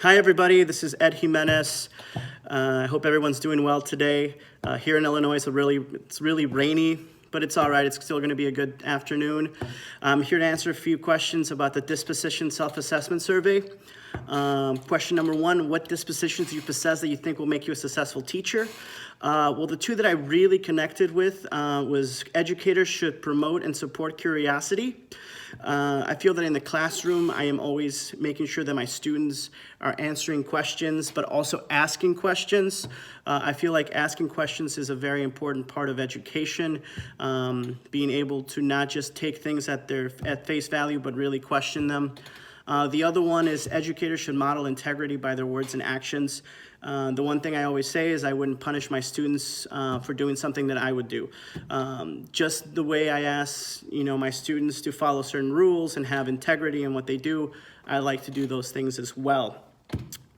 Hi everybody, this is Ed Jimenez. I hope everyone's doing well today. Here in Illinois, it's really rainy, but it's all right. It's still going to be a good afternoon. I'm here to answer a few questions about the Disposition Self-Assessment Survey. Question number one, what dispositions do you possess that you think will make you a successful teacher? Well, the two that I really connected with was educators should promote and support curiosity. I feel that in the classroom, I am always making sure that my students are answering questions, but also asking questions. I feel like asking questions is a very important part of education, being able to not just take things at face value, but really question them. The other one is educators should model integrity by their words and actions. The one thing I always say is I wouldn't punish my students for doing something that I would do. Just the way I ask, my students to follow certain rules and have integrity in what they do, I like to do those things as well.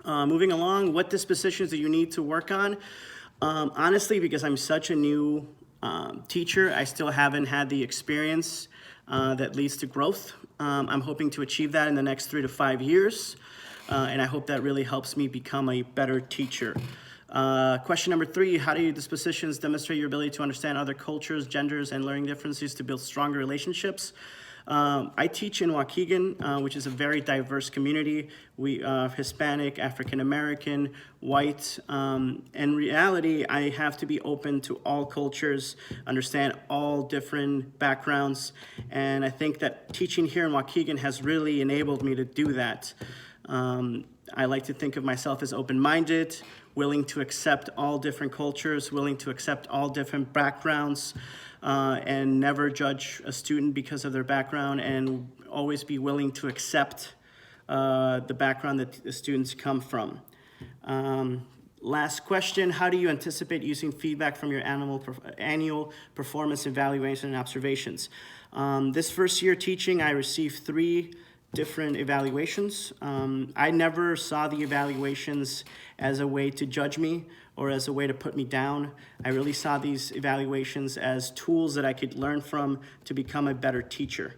Moving along, what dispositions do you need to work on? Honestly, because I'm such a new teacher, I still haven't had the experience that leads to growth. I'm hoping to achieve that in the next 3 to 5 years, and I hope that really helps me become a better teacher. Question number 3, how do your dispositions demonstrate your ability to understand other cultures, genders, and learning differences to build stronger relationships? I teach in Waukegan, which is a very diverse community. We Hispanic, African American, white. In reality, I have to be open to all cultures, understand all different backgrounds, and I think that teaching here in Waukegan has really enabled me to do that. I like to think of myself as open-minded, willing to accept all different cultures, willing to accept all different backgrounds, and never judge a student because of their background, and always be willing to accept the background that the students come from. Last question, how do you anticipate using feedback from your annual performance evaluation and observations? This first year teaching, I received 3 different evaluations. I never saw the evaluations as a way to judge me or as a way to put me down. I really saw these evaluations as tools that I could learn from to become a better teacher.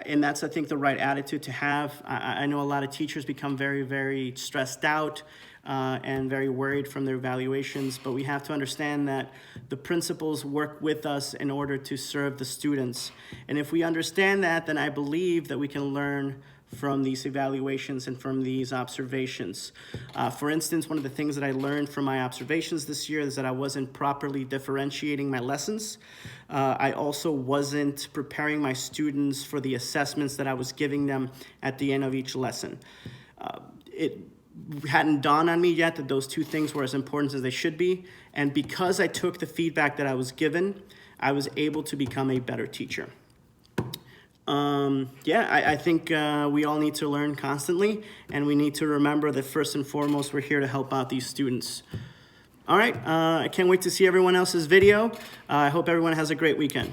And that's, I think, the right attitude to have. I know a lot of teachers become very, very stressed out and very worried from their evaluations, but we have to understand that the principals work with us in order to serve the students. And if we understand that, then I believe that we can learn from these evaluations and from these observations. For instance, one of the things that I learned from my observations this year is that I wasn't properly differentiating my lessons. I also wasn't preparing my students for the assessments that I was giving them at the end of each lesson. It hadn't dawned on me yet that those 2 things were as important as they should be, and because I took the feedback that I was given, I was able to become a better teacher. I think we all need to learn constantly, and we need to remember that first and foremost, we're here to help out these students. All right, I can't wait to see everyone else's video. I hope everyone has a great weekend.